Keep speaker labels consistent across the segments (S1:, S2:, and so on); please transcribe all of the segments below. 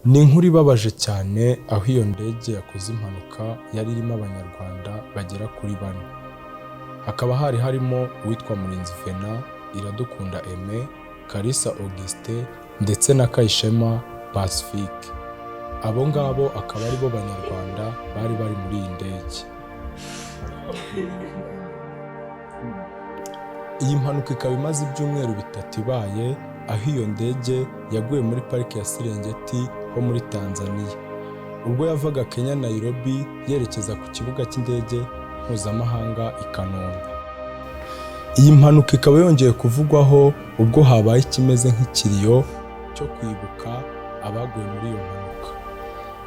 S1: Ni inkuru ibabaje cyane aho iyo ndege yakoze impanuka yari irimo abanyarwanda bagera kuri 4. Hakaba harimo uwitwa Murinzi Vena, Iradukunda Aime, Kalisa Augustin ndetse na Kayishema Pacifique. Abo ngabo akaba ari bo banyarwanda bari muri iyi ndege. Iyi mpanuka ikaba imaze ibyumweru 3 ibaye, aho iyo ndege yaguye muri pariki ya Serengeti ho muri Tanzania ubwo yavaga Kenya Nairobi yerekeza ku kibuga cy'indege mpuzamahanga i Kanombe. Iyi mpanuka ikaba yongeye kuvugwaho ubwo habaye ikimeze nk'ikiriyo cyo kwibuka abaguye muri iyo mpanuka.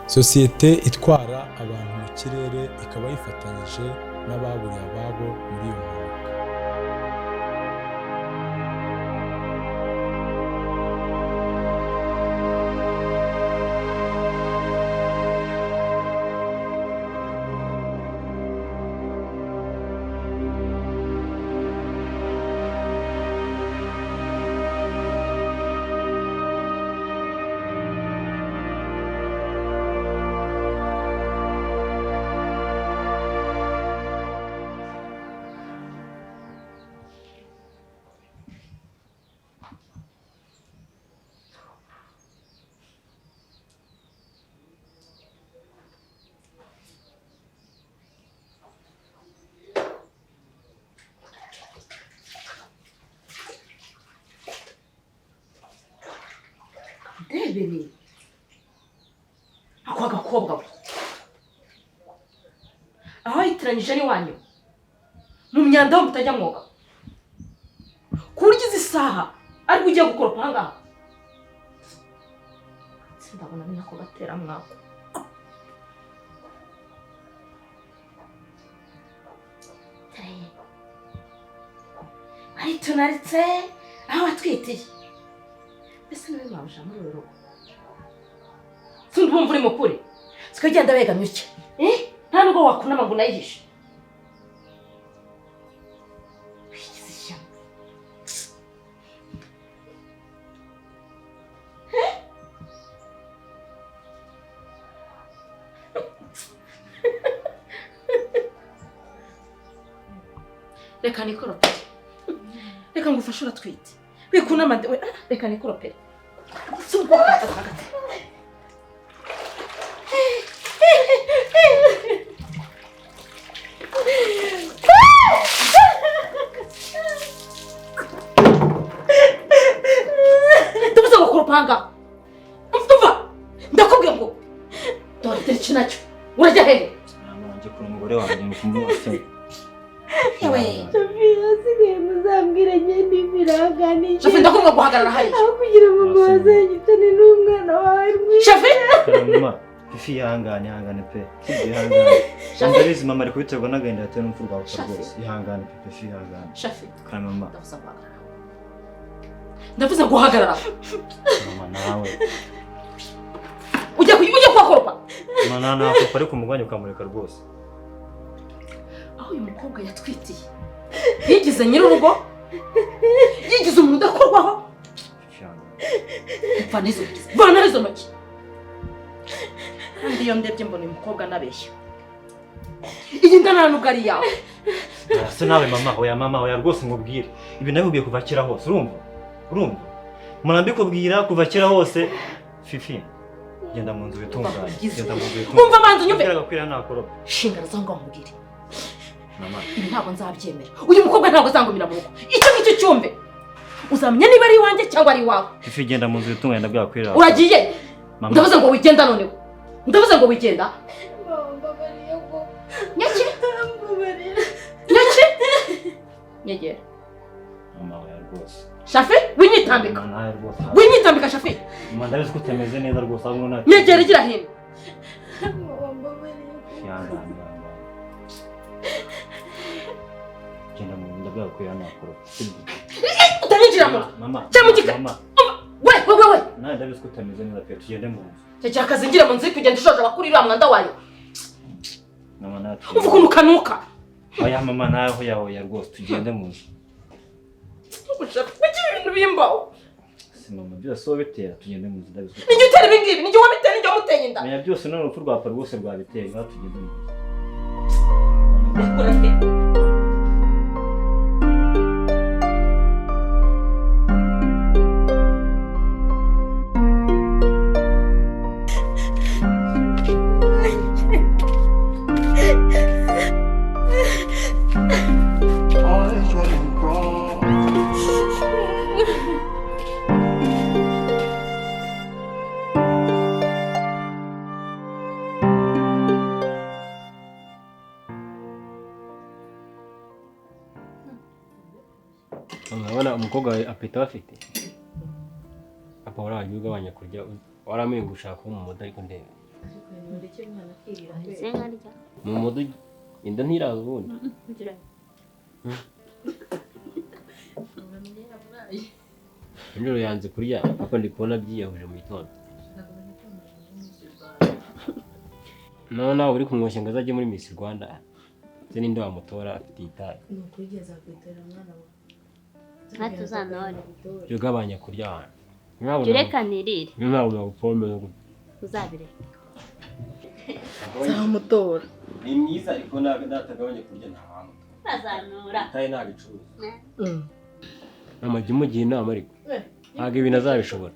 S1: Sosiyete itwara abantu mu kirere ikaba yifatanyije n'ababuriye ababo muri iyo mpanuka.
S2: Debeni ako agakobwa we aho yitiranyije ni wanyu mu myanda ho mutajya mwoga kurya izi saha ari ugiye gukoropa hanga sindabona ni ako gatera mwako ari tunaritse aho atwitiye ese nawe mwabasha muri rugo sindi bumva uri mukuri sikagenda begamye iki nta nubwo wakunama ngo nayihishe reka nikoropere reka ngufashe uratwite wikunama we reka nikoropere subwo hagati tubuza gukoropanga mfuva ndakubwiye ngo dore iki nacyo urajya hehe
S3: nanjye kuri umugore wanjye mukumwose
S2: yewe
S4: Asigaye muzambwira ngende ibiraganisha.
S2: Shafi ndakubwira guhagarara hariya.
S4: Aho kugira mama wazanyitane n'umwana wawe mwiza.
S2: Shafi
S3: mama ifi ihangane pe ihangane Shandarizi mama ari kubiterwa n'agahinda yatewe n'urupfu rwawe rwose ihangane pe ifi ihangane
S2: Shafi
S3: kana mama
S2: ndavuze guhagarara
S3: mama nawe
S2: ujya kwakoropa
S3: mama nawe ariko umugwanya ukamureka rwose
S2: aho uyu mukobwa yatwitiye yigize nyir'urugo yigize umuntu udakorwaho vana izo ntoki kandi iyo ndebye mbona uyu mukobwa nabeshya iyi nda nta nubwo ari yawe
S3: se nawe mama hoya rwose ngubwire ibi nabibwiye kuva kera hose urumva murambikubwira kuva kera hose fifi genda mu nzu bitunganye
S2: umva banza unyumve
S3: gakwira nakoropa
S2: shingana zango nkubwire mama ibi ntabwo nzabyemera uyu mukobwa ntabwo azangumira mu rugo icyo ngicyo cyumve uzamenya niba ari iwanjye cyangwa ari iwawe
S3: fifi genda mu nzu bitunganye ndabwira kwira
S2: uragiye ndavuze ngo wigenda noneho ndavuze ngo wigenda
S4: Mbabariye ko
S2: nyaki
S4: mbabarira.
S2: nyegera
S3: mama hoya rwose
S2: Shafi winyitambika
S3: mama rwose
S2: winyitambika Shafi
S3: mama ndabizi ko utameze neza rwose ahubwo nta
S2: nyegera igira hino
S4: Mbabariye ko
S3: ihangane genda mu ndabwira kwira nakoropa
S2: utanyinjira mu
S3: mama
S2: cyamugika we
S3: nawe ndabizi ko utameze neza pe tugende mu nzu
S2: cyo akazi ngira mu nzu kugenda ushoje abakuri iriya mwanda wayo
S3: mama natwe
S2: umva ukuntu kanuka
S3: oya mama nawe hoya rwose tugende mu nzu
S2: kuki ibintu bimbaho
S3: mama byose so bitera tugende mu nzira bisuka
S2: Ninjye utera ibingibi ninjye wabitera ninjye wamuteye inda
S3: Menya byose none urupfu rwa pari rwose rwabiteye ngaho tugende mu nzira
S5: Urabona umukobwa apeta bafite papa waragiye ugabanya kurya waramenye gushaka mu modo ariko ndebe mu modo inda ntiraza ubundi Njoro yanze kurya papa ndi kubona byiyahuje mu gitondo nawe uri kumwoshya ngo azajye muri Miss Rwanda ze ninde wamutora afite itaye
S4: Nukurigeza kwitera mwana wawe
S6: Natuzanone.
S5: Jugabanya kurya.
S6: Jureka nirire.
S5: Ntabwo nagupombe
S6: Uzabire.
S2: Zamutora.
S5: Ni mwiza ariko natagabanya kurya nta hantu.
S6: Bazanura.
S5: Tayi nabicuruza. Amajye mugiye inama ariko. Ntabwo ibintu azabishobora.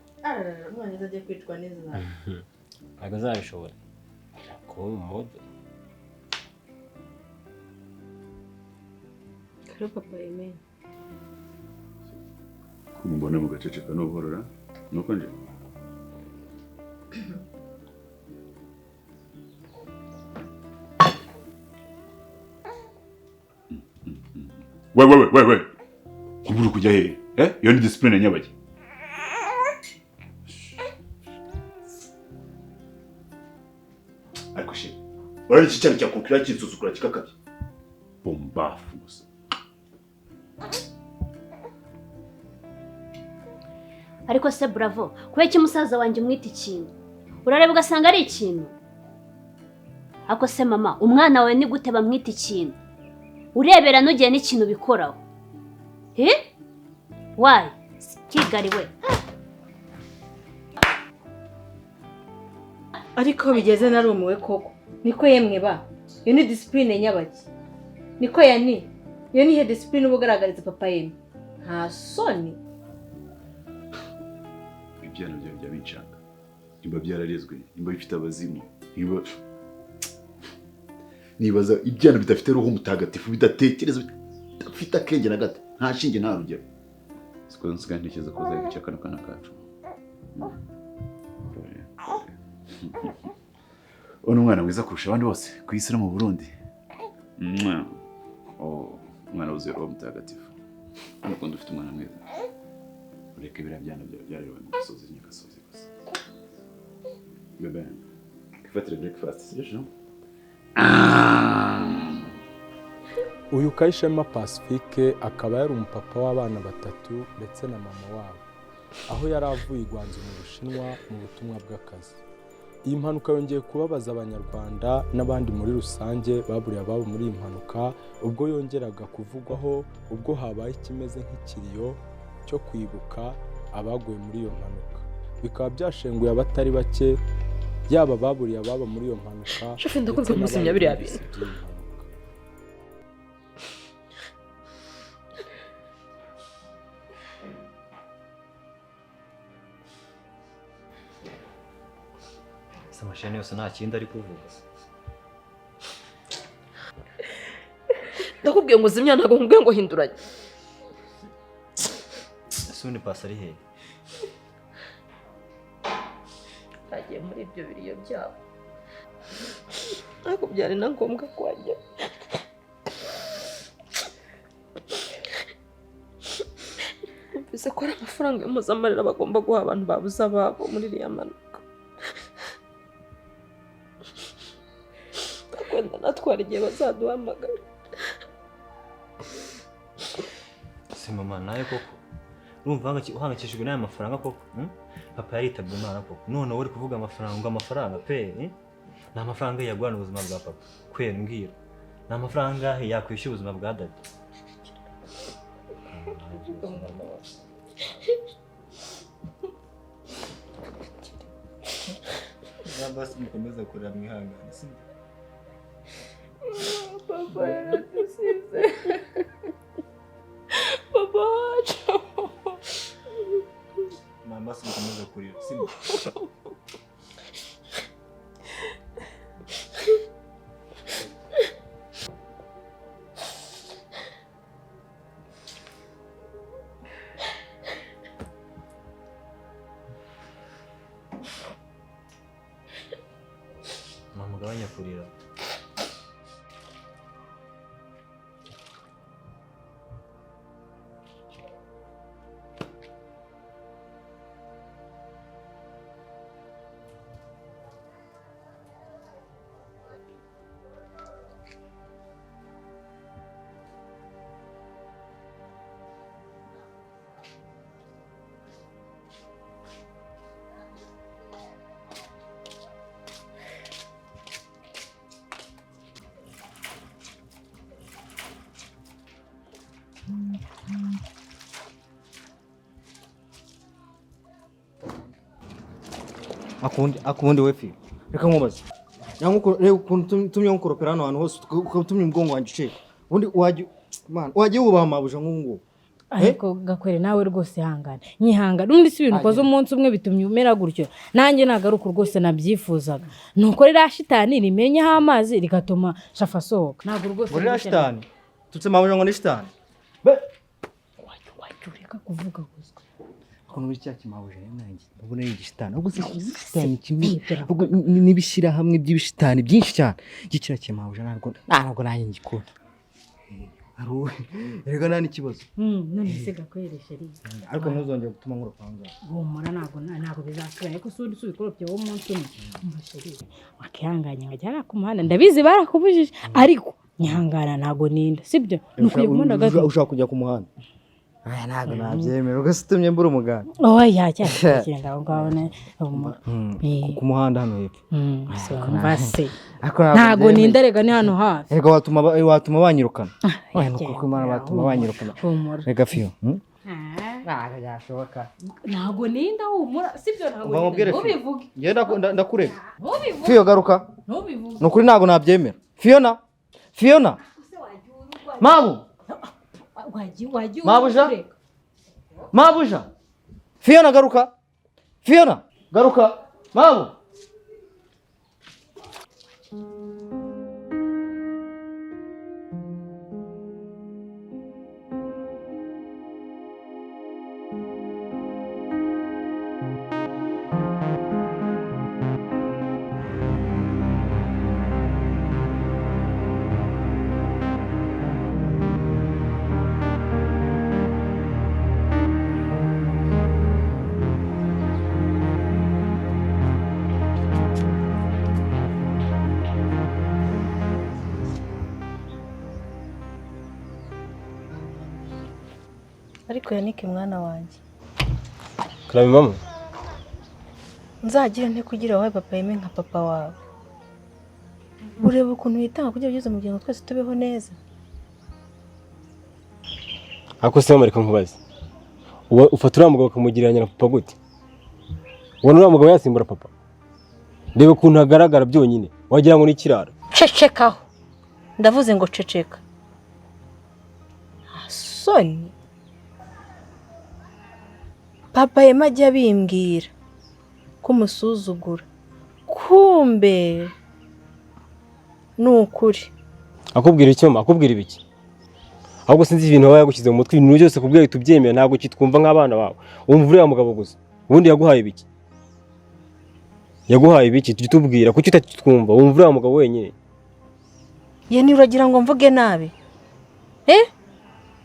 S4: Umwana azajya kwicwa n'inzara
S5: Ntabwo azabishobora. Ko modo.
S4: Karo papa amen
S7: Kumbona mu gaceceka no horora nuko nje we kubura kujya he iyo ni discipline nyabaki ariko she urari iki cyane cyakukira cyisuzukura kikakabye bombafu gusa
S6: Ariko se bravo, kubera iki musaza wanjye umwita ikintu? Urareba ugasanga ari ikintu? Ako se mama, umwana wawe ni gute bamwita ikintu? Urebera nugiye n'ikintu bikoraho. Why? Kigali we.
S4: ariko bigeze narumuwe koko niko yemwe ba iyo ni discipline nyabaki niko yani iyo ni he discipline ubugaragariza papa yemwe nta soni
S7: ibyana byawe bya bincanga nimba byararezwe nimba bifite abazimu nibaza ibyana bidafite roho mutagatifu bidatekereza bidafite akenge na gato nta shinge nta rugero siko nsigaye ntekereza ko uzayica kano kana kacu Ono mwana mwiza kurusha abandi bose ku isi no mu Burundi umwana wuzuye roho mutagatifu nuko ndufite umwana mwiza ureke biriya byana byarerewe mu gasozi nyagasozi gusa bebe kifatire breakfast sibyo
S1: Uyu Kayishema Pacifique akaba yari umupapa w'abana batatu ndetse na mama wabo aho yari avuye igwanzu mu Bushinwa mu butumwa bw'akazi. Iyi mpanuka yongeye kubabaza abanyarwanda n'abandi muri rusange baburiye ababo muri iyi mpanuka ubwo yongeraga kuvugwaho ubwo habaye ikimeze nk'ikiriyo cyo kwibuka abaguye muri iyo mpanuka. Bikaba byashenguye abatari bake yaba baburiye ababo muri iyo mpanuka.
S2: Shefe ndakunze kumusinya biriya bintu.
S3: Samashane yose nta kindi ari kuvuga.
S2: Ndakubwiye ngo zimya ntago nkubwiye ngo hinduranye.
S3: Suni pasa ari he?
S2: Agiye muri ibyo biriyo byabo. Ariko byari na ngombwa kwajya. Mbese ko ari amafaranga y'impuzamarira bagomba guha abantu babuze ababo muri iriya mpanuka. Wenda natwara igihe bazaduhamagara.
S3: Se mama naye koko urumva uhangakishijwe n'aya mafaranga koko papa yaritabye Imana koko none uri kuvuga amafaranga pe ni amafaranga yagwana ubuzima bwa papa kwera mbwira ni amafaranga yakwishyura ubuzima bwa dada basi mukomeza kurira mwihangane si
S2: papa yaradusize papa wacu
S3: mama si mukomeza kurira si mama gabanya kurira
S8: akundi wefi reka nkubaze reba ukuntu tumye nkukoropera hano hantu hose ukatumye umugongo wanjye ucika ubundi wagiye wubaha mabuja nk'ubu
S9: ariko gakwere nawe rwose hangana nyihangana undi si ibintu ukoze umunsi umwe bitumye umera gutyo nanjye nagaruka rwose nabyifuzaga nuko rero shitani rimenyeho amazi rigatuma shafa asohoka ntabwo rwose
S8: rero shitani tutse mabuja ngo ni shitani
S9: reka kuvuga gusa
S8: ukuntu biri cyaki mabuja nanjye ubona ari igishitani ahubwo se igishitani kimwe ahubwo nibishira hamwe by'ibishitani byinshi cyane gikira cye mabuja ntabwo nanjye ngikunda erega nani kibazo
S9: none se gakweresha ari
S8: ariko ntuzongera gutuma nkurupanga
S9: humura ntabwo bizasubira ariko si undi subikoropye wo munsi umwe umasheri wakihanganya ngajya ku muhanda ndabizi barakubujije ariko nyihangana ntabwo ninda sibyo nukwiye kumunda gato
S8: ushaka kujya ku muhanda aya ntabwo nabyemera ubwo situmye mbura umuganda
S9: oya cyane ndaho ngaho
S8: ku muhanda hano hepfo
S9: mbase ntabwo ninda rega ni hano hafi
S8: rega watuma banyirukana oya nuko imana batuma banyirukana rega fiyo ntabwo byashoboka
S9: ntabwo ninda humura sibyo ntabwo
S8: ntubivuge ngenda ndakurega fiyo garuka nukuri ntabwo nabyemera Fiona mabu mabuja Fiona garuka mabu
S4: ariko Yannick mwana wanjye
S5: Karame mama
S4: nzagira nte kugira wawe papa yeme nka papa wawe ureba ukuntu yitanga kugira ugeze mu gihe twese tubeho neza
S5: ako se mama reka nkubaze ufata uriya mugabo ukamugiranya na papa gute ubona uriya mugabo yasimbura papa reba ukuntu hagaragara byonyine wagira ngo ni ikirara
S4: cecekaho ndavuze ngo ceceka soni papa yema ajya bimbwira ko umusuzugura kumbe ni ukuri
S5: akubwira icyo akubwira ibiki ahubwo sinzi ibintu wabaye yagushyize mu mutwe ibintu byose kubwira tubyemera ntabwo kitwumva nk'abana bawe wumva uriya mugabo gusa ubundi yaguhaye ibiki tujye tubwira kuki utatwumva wumva uriya mugabo wenyine
S4: ye ni uragira ngo mvuge nabi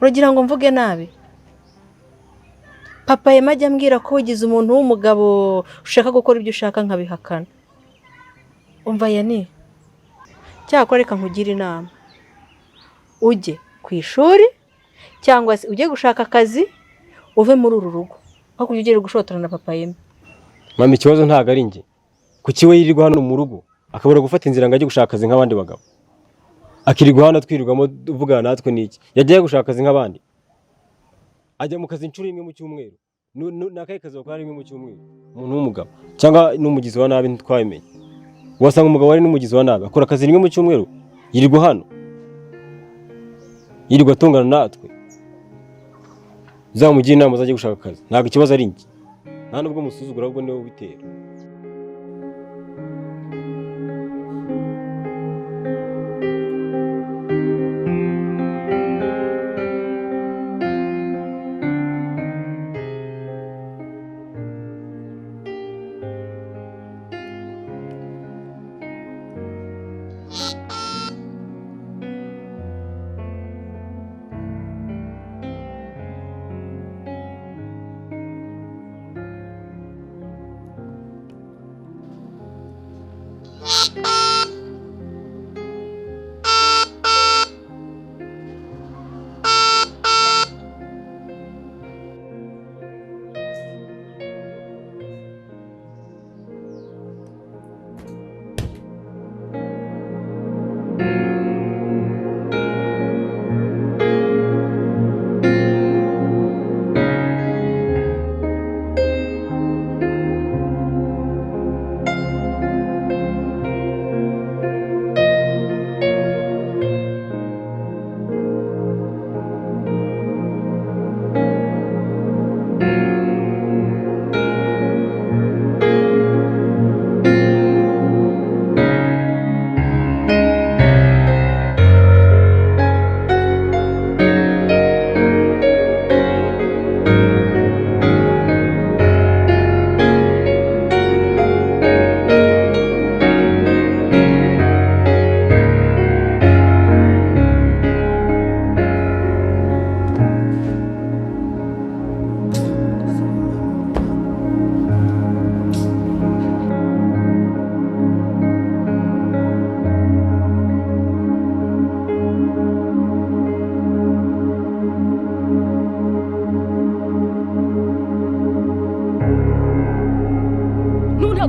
S4: uragira ngo mvuge nabi papa yema ajya ambwira ko ugize umuntu w'umugabo ushaka gukora ibyo ushaka nkabihakana umva yani cyakora reka nkugire inama ujye ku ishuri cyangwa se ujye gushaka akazi uve muri uru rugo aho kujya ugera gushotorana na papa yema
S5: mama ikibazo ntabwo ari njye kuki we yirirwa hano mu rugo akabura gufata inzira ngo ajye gushaka akazi nk'abandi bagabo akirirwa hano twirirwamo uvugana natwe n'iki yagiye gushaka akazi nk'abandi ajya mu kazi inshuro imwe mu cyumweru nakaye kazi bakora rimwe mu cyumweru umuntu w'umugabo cyangwa n'umugizi wa nabi ntitwabimenye wasanga umugabo ari n'umugizi wa nabi akora akazi rimwe mu cyumweru yirirwa hano yirirwa atongana natwe zamugira inama zajye gushaka akazi ntabwo ikibazo ari njye nta nubwo musuzugura ahubwo niwe ubitera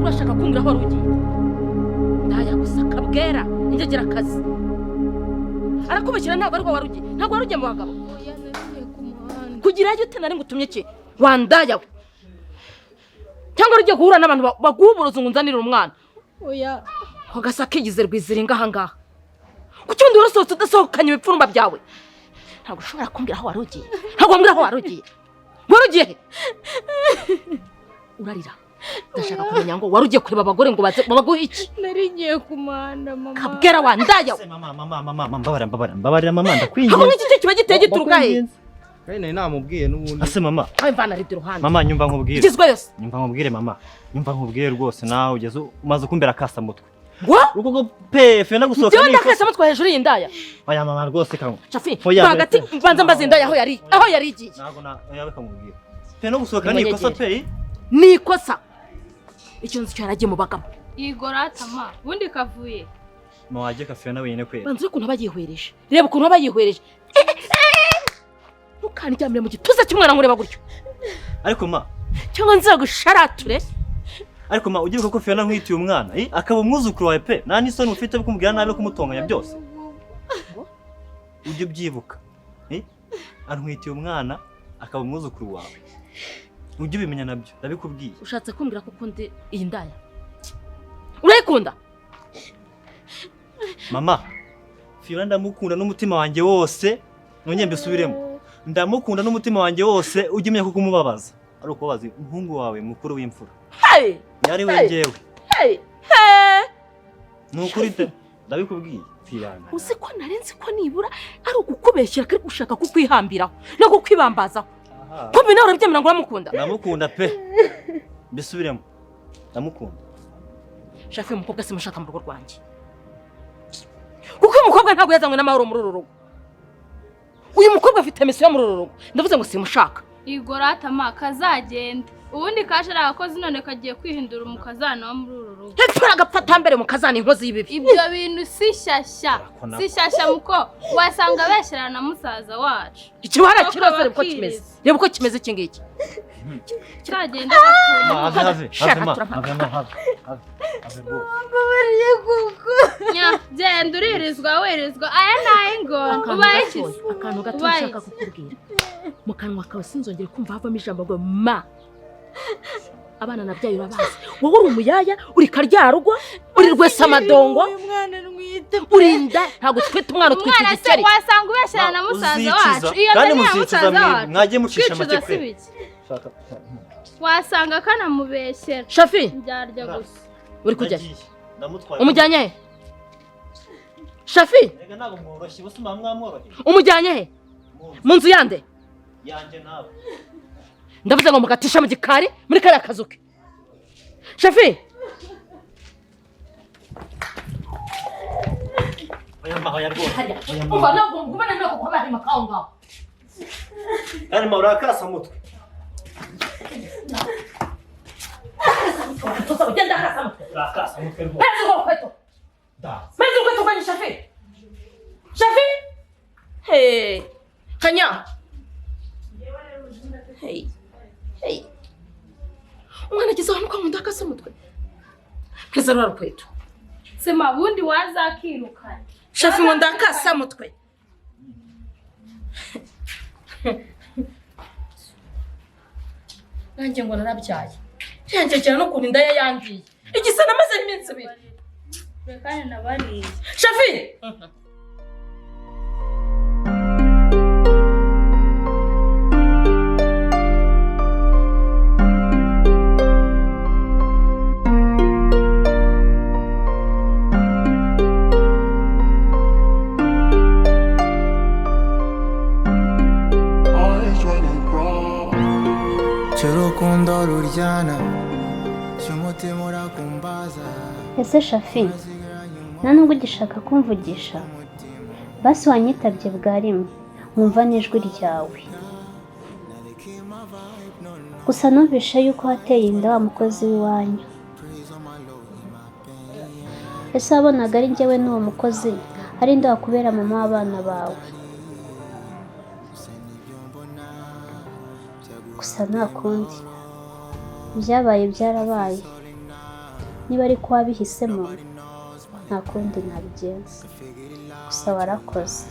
S2: urashaka kumbwira aho rugiye ndaya gusaka bwera ingegera akazi arakubikira ntabwo ari warugiye ntabwo warugiye mu bagabo kugira icyo utena ari ngutumye ki wandaya we cyangwa rugiye guhura n'abantu baguburuza ngunzanira umwana
S9: oya
S2: hogasaka igize rwiziringa ahangaha kuki undi urasohotse udasohokanye ibipfurumba byawe ntabwo ushobora kumbwira aho warugiye ntabwo wambwira aho warugiye warugiye urarira ndashaka kumenya ngo warugiye kureba abagore ngo baguhe iki
S9: nari ngiye kumanda mama
S2: kabwera wandaya
S3: mama mbabarira mama ndakwinginze
S2: aho iki kiba giteye gituruka he
S8: nari namubwiye n'ubundi
S3: ase mama
S2: mvana ari iruhande
S3: mama nyumva nkubwire
S2: igizwe yose
S3: nyumva nkubwire mama nyumva nkubwire rwose nawe ugeze umaze kumbera kasa mutwe
S2: wa
S3: rugo pefe nagusohoka
S2: niko ndakasa mutwe hejuru y'indaya
S3: oya mama rwose kamwe
S2: shafi hagati mbanza mbaza indaya aho yari igiye
S3: ntabwo yawe kamubwire pe no gusohoka ni ikosa pe
S2: ni ikosa icyo nzi cyo yaragiye mu bagamo
S9: igoratama bundi kavuye
S3: mwaje kafiyo nawe nyine kwera
S2: banze ukuntu abayihwereje reba ukuntu abayihwereje ntukanijyamire mu gituza cy'umwana nkureba gutyo
S3: ariko ma
S2: cyangwa nzagusharature
S3: ariko ma ugiye ko Fiona nkwitiye umwana akaba umwuzukuru wawe pe nta n'isoni ufite bwo kumubwira nabi kumutonganya byose ujye byibuka antwitiye umwana akaba umwuzukuru wawe ujye ubimenya nabyo ndabikubwiye
S2: ushatse kumbwira ko ukundi iyi ndaya urayikunda
S3: mama Fiona ndamukunda n'umutima wanjye wose nongeye mbisubiremo ndamukunda n'umutima wanjye wose ujye umenya ko kumubabaza ari ukubabaza umuhungu wawe mukuru w'imfura yari we njyewe nukuri te ndabikubwiye Fiona
S2: uzi ko narenze ko nibura ari ugukubeshyira kari gushaka kukwihambiraho no kukwibambazaho kumbe nawe urabyemera ngo uramukunda
S3: ndamukunda pe bisubiremo ndamukunda
S2: shafi umukobwa simushaka mu rugo rwanjye kuko umukobwa ntabwo yazanywe n'amahoro muri uru rugo uyu mukobwa afite misiyo muri uru rugo ndavuze ngo simushaka
S9: igoratama kazagenda
S10: ubundi kaje ari abakozi none kagiye kwihindura umukazana wo muri uru rugo.
S2: Hepfura gapfata mbere mukazana inkozi y'ibibi.
S10: Ibyo bintu si shyashya. Si shyashya muko wasanga beshyirana na musaza wacu.
S2: Ikiwara kirose uko kimeze. Reba uko kimeze iki ngiki.
S10: Cyagenda gakunda.
S3: Have.
S10: Nya, genda uririzwa werizwa. Aya naye ngo ubaye iki?
S2: Akantu gato nshaka kukubwira. Mu kanwa kawe sinzongere kumva havamo ijambo ngo ma. Abana nabyaye urabazi. Wowe uri umuyaya, uri karyarugo, uri rwese amadongo.
S10: Umwana nwite.
S2: Urinda ntago twita umwana twita igikeri.
S10: Wasanga ubeshyirana na musaza wacu. Iyo
S3: kandi
S10: atari
S3: muzicuza
S10: musaza
S3: mwagiye mucisha amategeko.
S10: Wasanga kana mubeshyera.
S2: Shafi,
S10: Ndyarya gusa.
S2: uri kujya. Umujyanye he? Shafi,
S3: Ega ntabwo mworoshye busuma mwamworoshye.
S2: umujyanye he? Mu nzu yande?
S3: Yanje nawe.
S2: Ndavuze ngo mugatisha mu gikari muri kariya kazuke. Shafi,
S3: Oya mbaho yarwose.
S2: umva ntabwo ngubane nako kwa bari makao ngaho.
S3: Ari maurakasa mutwe.
S2: Ugenda hasa mutwe.
S3: Rakasa mutwe rwo.
S2: Mezi ngo kweto. Mezi kweto kwa Shafi. Shafi? Hey. Kanya. Hey. Hey. Umwana gize hano kwa mundaka sa mutwe. Pesa rwa kweto.
S10: Sema bundi wazakirukana.
S2: Shafi ngo ndakasa mutwe. Nanjye ngo narabyaye. Yanjye cyane no kurinda yangiye. Igisa namaze iminsi ibiri.
S10: Rekane nabariye.
S2: Shafi.
S11: Churukundo ruryana cyumutima urakumbaza.
S6: Ese Shafi nta nubwo ugishaka kumvugisha basi wanyitabye bwa rimwe nkumva n'ijwi ryawe gusa numvishe yuko wateye inda wa mukozi w'iwanyu. Ese wabonaga ari njyewe n'uwo mukozi ari nde wakubera mama w'abana bawe? Gusa nta kundi ibyabaye byarabaye, niba ari ko wabihisemo nta kundi nabigenza, gusa warakoze.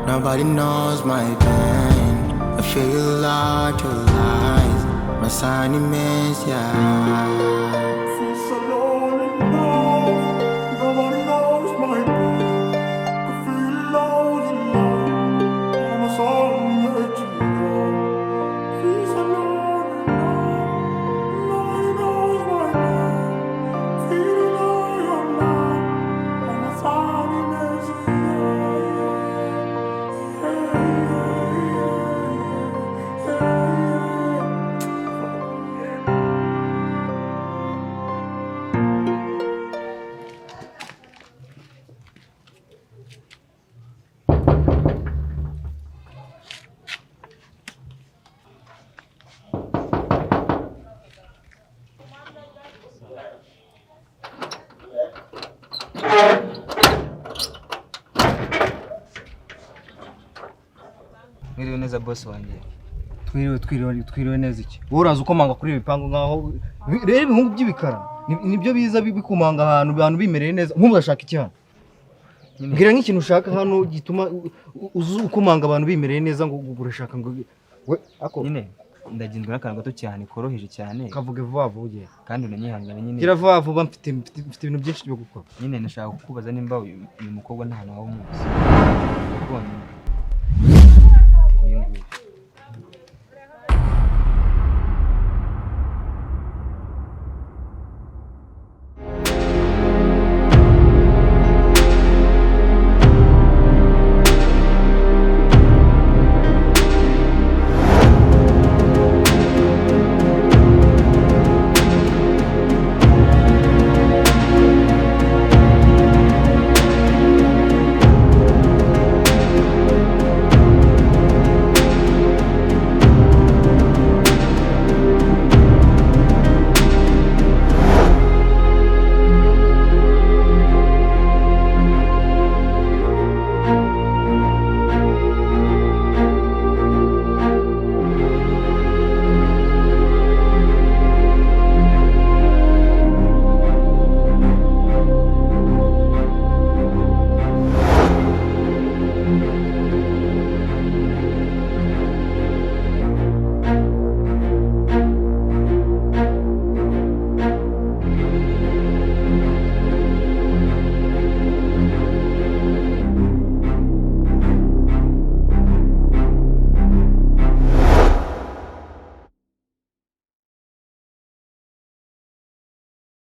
S11: Nobody knows my pain. I feel like to lies. My sunny miss, yeah.
S8: Mwiriwe neza boss wanjye. Twiriwe neza iki? Wowe uraza ukomanga kuri ibipango ngaho. Rero ibihungu by'ibikara. Nibyo biza bikumanga abantu bimereye neza. Nk'ubu urashaka iki hano? Mbwira nk'ikintu ushaka hano gituma ukomanga abantu bimereye neza ngo urashaka ngo we ako
S3: Nyine ndagindwa n'akantu gato cyane koroheje cyane.
S8: kavuge vuba vuba ugiye.
S3: Kandi unanyihangana nyine.
S8: Gira vuba vuba mfite ibintu byinshi byo gukora.
S3: Nyine nashaka kukubaza nimba uyu mukobwa nta hantu waba umuzi. Uyu nguyu.